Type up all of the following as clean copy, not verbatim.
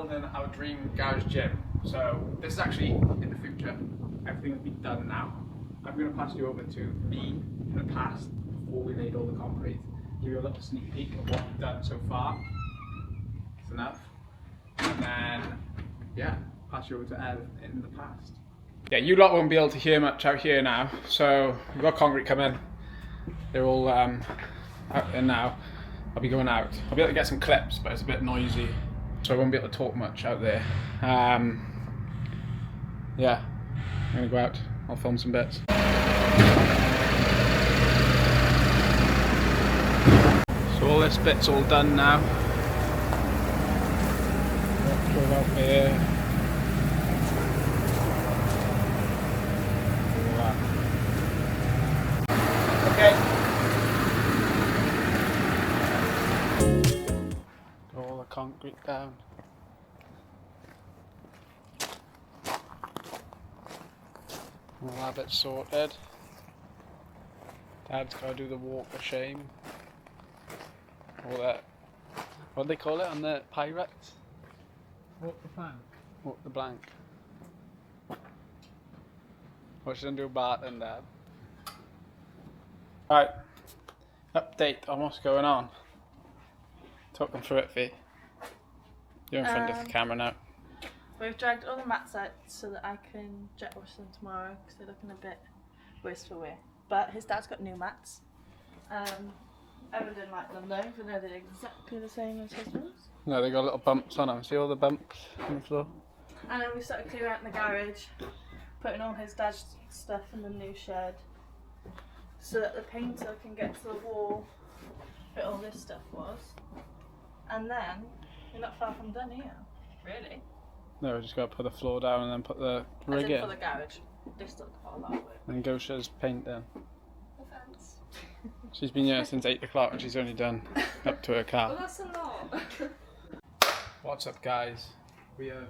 building our dream garage gym. So this is actually in the future. Everything will be done now. I'm going to pass you over to me in the past before we laid all the concrete. Give you a little sneak peek of what we've done so far. It's enough. And then, yeah, pass you over to Ev in the past. Yeah, you lot won't be able to hear much out here now. So we've got concrete coming. They're all out there now. I'll be going out. I'll be able to get some clips, but it's a bit noisy, so I won't be able to talk much out there. Yeah, I'm gonna go out. I'll film some bits. So all this bit's all done now. Go out there. Okay. All the concrete down. All that bit sorted. Dad's got to do the walk of shame. All that. What do they call it on the pirates? Walk the plank. Walk the blank. What should I do about then, Dad? Right. Update on what's going on. Talk them through it, Fee. You're in front of the camera now. We've dragged all the mats out so that I can jet wash them tomorrow because they're looking a bit worse for wear. But his dad's got new mats. Evan didn't like them though, even though they're exactly the same as his ones. No, they got little bumps on them. See all the bumps on the floor? And then we started clearing out in the garage, putting all his dad's stuff in the new shed so that the painter can get to the wall where all this stuff was. And then, we're not far from done here, really. No, we just got to put the floor down and then put the rig in. For the garage. They still got a lot of work. And Gosha's paint in. No thanks. She's been here since 8 o'clock and she's only done up to her car. Well, that's a lot. What's up, guys? We have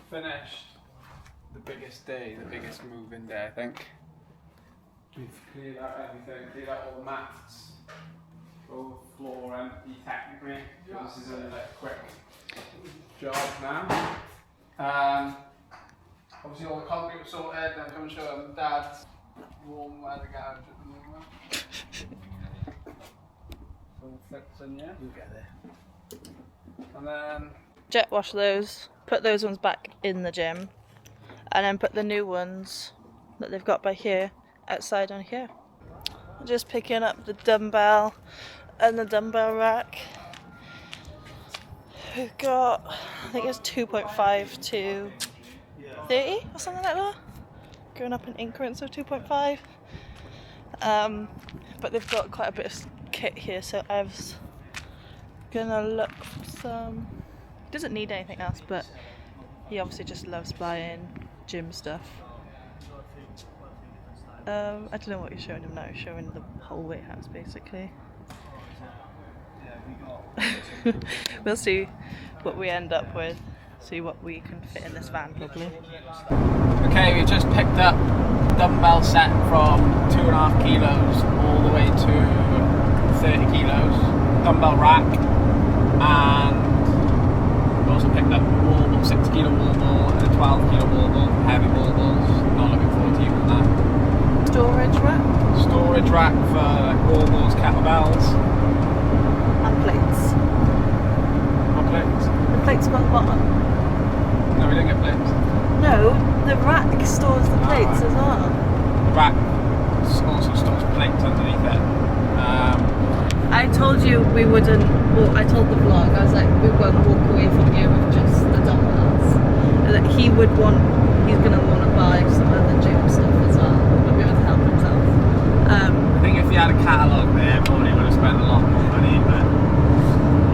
finished the biggest day, the biggest move-in day, I think. We've cleared out everything, cleared out all the mats. All the floor empty technically. This is a quick job now. Obviously all the concrete was sorted, I'm going to show them Dad's warm weather garage at the moment. All flips in, yeah? You get there. And then Jet wash those, put those ones back in the gym, and then put the new ones that they've got by here outside on here. Just picking up the dumbbell and the dumbbell rack. We've got, I think it's 2.5 to 30 or something like that. Going up in increments of 2.5. But they've got quite a bit of kit here, so Ev's gonna look for some. He doesn't need anything else, but he obviously just loves buying gym stuff. I don't know what you're showing him now. You're showing the whole warehouse basically. We'll see what we end up with. See what we can fit in this van probably. okay, we just picked up dumbbell set from 2.5 kilos all the way to 30 kilos. Dumbbell rack, and we also picked up wall ball, 6 kilo wall ball and a 12 kilo wall ball, heavy wall balls. Not looking forward to using that. Storage rack. Storage rack for like wall balls, kettlebells. And plates. What plates? The plates got the bottom. No, we didn't get plates. No, the rack stores the plates as well. The rack also stores plates underneath it. I told you we wouldn't walk, I told the vlog, I was like, we won't walk away from here with just the dumbbells. And that he's going to want to buy some other gym stuff as well. He'll be able to help himself. I think if he had a catalogue there, probably would have spent a lot more money, but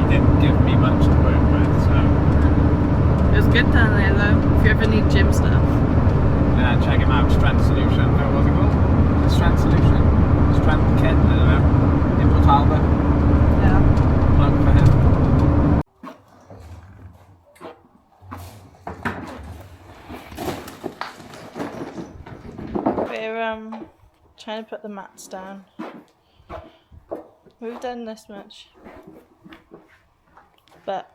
he didn't give me much to work with, so. It was good down there though, if you ever need gym stuff. Yeah, check him out, Strength Solution. No, what's it called? Strength Solution? Strength Kit, I don't know. Import Albert. Yeah. Plug for him. We're trying to put the mats down. We've done this much, but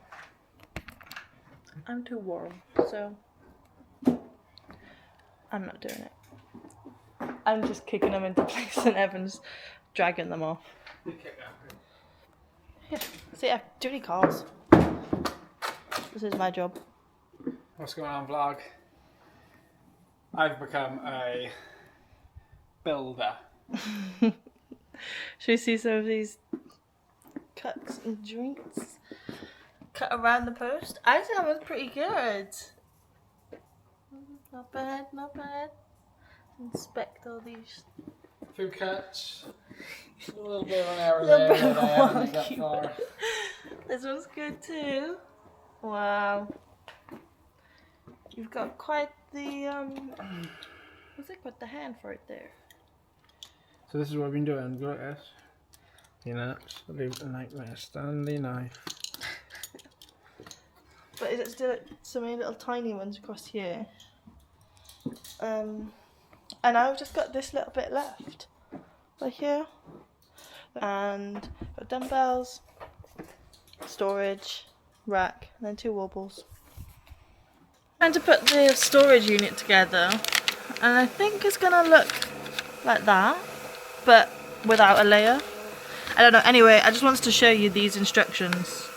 I'm too warm, so I'm not doing it. I'm just kicking them into place and Evan's dragging them off. You kick that. Yeah. See, I do any cars. This is my job. What's going on, vlog? I've become a builder. Should we see some of these cuts and joints? Cut around the post. I think that was pretty good. Not bad, not bad. Inspect all these. A few cuts. A little bit of an error Little there, bit but of I haven't got wonky. far. This one's good too. Wow. You've got quite the what's it called? The hand for it there. So this is what I've been doing. Look at this. You know, absolute nightmare. Stanley knife. But is it still so many little tiny ones across here? And I've just got this little bit left. Right here. And got dumbbells, storage, rack, and then 2 wobbles. Trying to put the storage unit together, and I think it's gonna look like that, but without a layer. I don't know. Anyway, I just wanted to show you these instructions.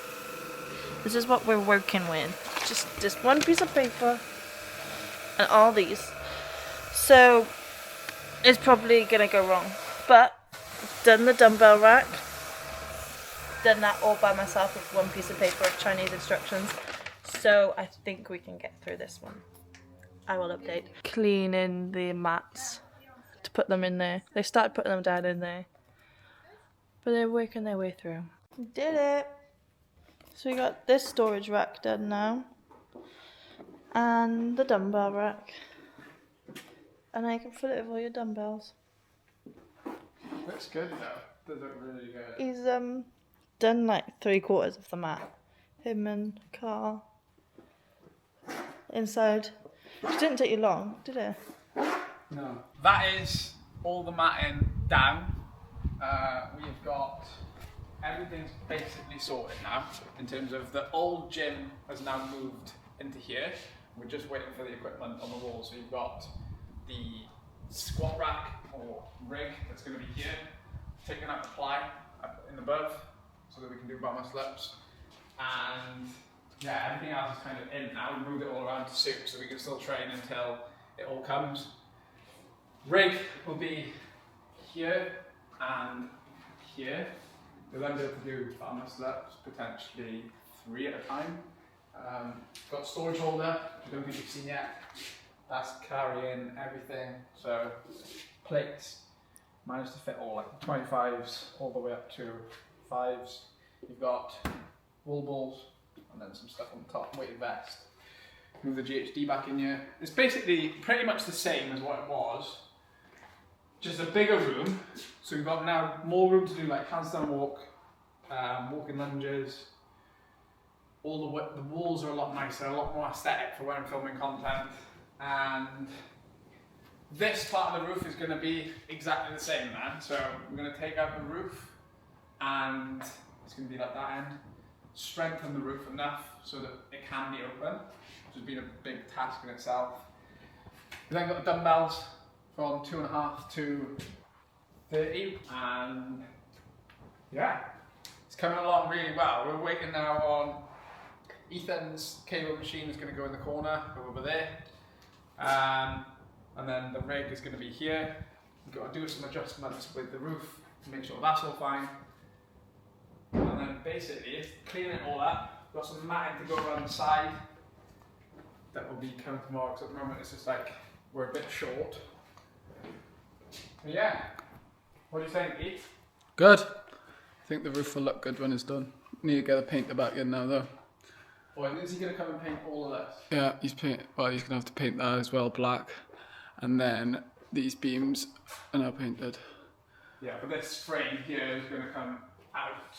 This is what we're working with. Just this one piece of paper and all these. So it's probably gonna go wrong, but I've done the dumbbell rack. Done that all by myself with one piece of paper of Chinese instructions. So I think we can get through this one. I will update. Cleaning the mats to put them in there. They started putting them down in there, but they're working their way through. Did it! So we got this storage rack done now, and the dumbbell rack, and I can fill it with all your dumbbells. Looks good though. Does look really good. He's done like 3/4 of the mat. Him and Carl. Inside. It didn't take you long, did it? No. That is all the matting down. We've got everything's basically sorted now in terms of the old gym has now moved into here. We're just waiting for the equipment on the wall. So you've got the squat rack or rig that's going to be here, taking out the ply up in above so that we can do bar muscle ups. And yeah, everything else is kind of in now. We moved it all around to suit so we can still train until it all comes. Rig will be here and here. We'll then be able to do bar muscle ups, potentially 3 at a time. Got storage holder, which I don't think you've seen yet. That's carrying everything. So plates, managed to fit all like 25s all the way up to 5s. You've got wall balls and then some stuff on the top, weighted vest. Move the GHD back in here. It's basically pretty much the same as what it was, just a bigger room. So we've got now more room to do like handstand walk, walking lunges. All the walls are a lot nicer, a lot more aesthetic for when I'm filming content. And this part of the roof is going to be exactly the same, man. So we're going to take out the roof and it's going to be like that end. Strengthen the roof enough so that it can be open, which has been a big task in itself. We've then got the dumbbells from 2.5 to 30, and yeah, it's coming along really well. We're waiting now on Ethan's cable machine is going to go in the corner, go over there, and then the rig is going to be here. We've got to do some adjustments with the roof to make sure that's all fine. And then basically, clean it all up. Got some matting to go around the side. That will be coming tomorrow, because at the moment it's just like, we're a bit short. But yeah, what do you think, Eve? Good. I think the roof will look good when it's done. Need to get the painter back in now though. Boy, is he going to come and paint all of this? Yeah, he's going to have to paint that as well black. And then these beams are now painted. Yeah, but this frame here is going to come out.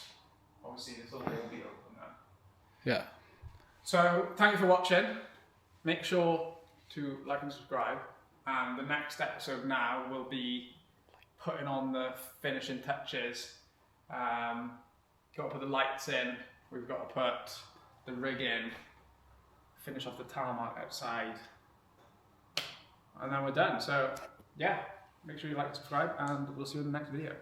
Obviously this will all be open now. Yeah. So, thank you for watching. Make sure to like and subscribe. And the next episode now will be putting on the finishing touches. Got to put the lights in. We've got to put the rig in. finish off the tarmac outside, and then we're done. So yeah, make sure you like and subscribe, and we'll see you in the next video.